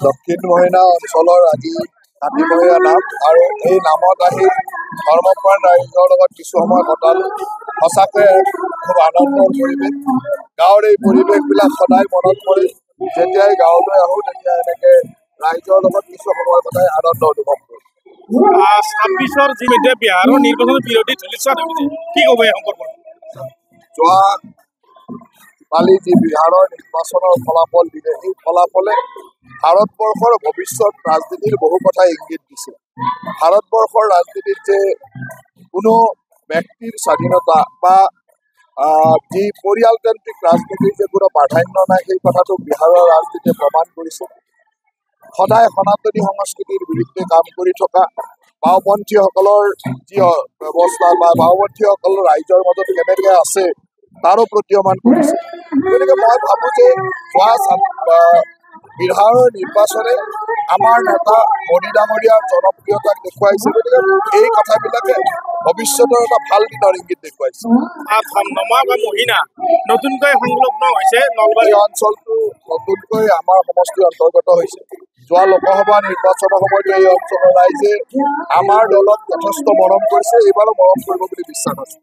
দক্ষিণ মহিনা অঞ্চলৰ আজি কাতিমহীয়া নাম আৰু এই নামত আহি ধৰ্মপ্ৰাণ ৰাইজৰ লগত কিছু সময় কটালো। সঁচাকৈ খুব আনন্দৰ পৰিৱেশ। গাঁৱৰ এই পৰিৱেশবিলাক সদায় মনত পৰে। যেতিয়াই গাঁৱলৈ আহোঁ তেতিয়া এনেকৈ ৰাইজৰ লগত কিছু সময় কটাই আনন্দ অনুভৱ কৰোঁ। 26-ৰ যিমধ্যে বিহাৰৰ নিৰ্বাচনৰ বিৰোধী ধুলিছা কি ক'ব এই সম্পৰ্কত? যোৱা কালি যি বিহাৰৰ নিৰ্বাচনৰ ফলাফল দিলে, এই ফলাফলে ভাৰতবৰ্ষৰ ভৱিষ্যত ৰাজনীতিৰ বহু কথাই ইংগিত দিছে। ভাৰতবৰ্ষৰ ৰাজনীতিত যে কোনো ব্যক্তিৰ স্বাধীনতা বা যি পৰিয়ালতান্ত্ৰিক ৰাজনীতিৰ যে কোনো প্ৰাধান্য নাই, সেই কথাটো বিহাৰৰ ৰাজনীতিয়ে প্ৰমাণ কৰিছে। সদায় সনাতনী সংস্কৃতিৰ বিৰুদ্ধে কাম কৰি থকা বাওঁপন্থীসকলৰ যি ব্যৱস্থা বা বাওঁপন্থীসকলৰ ৰাইজৰ মাজত কেনেকৈ আছে তাৰো প্ৰতীয়মান কৰিছে। গতিকে মই ভাবোঁ যে যোৱা বিহাৰৰ নিৰ্বাচনে আমাৰ নেতা মোদী ডাঙৰীয়াৰ জনপ্ৰিয়তাক দেখুৱাইছে। গতিকে এই কথাবিলাকে ভৱিষ্যতৰ এটা ভাল দিনৰ ইংগিত দেখুৱাইছে। নমা বা মহিনা নতুনকৈ সংলগ্ন হৈছে নলবাৰী অঞ্চলটো নতুনকৈ আমাৰ সমষ্টিৰ অন্তৰ্গত হৈছে। যোৱা লোকসভা নিৰ্বাচনৰ সময়তে এই অঞ্চলৰ ৰাইজে আমাৰ দলক যথেষ্ট মৰম কৰিছে, এইবাৰো মৰম কৰিব বুলি বিশ্বাস আছে।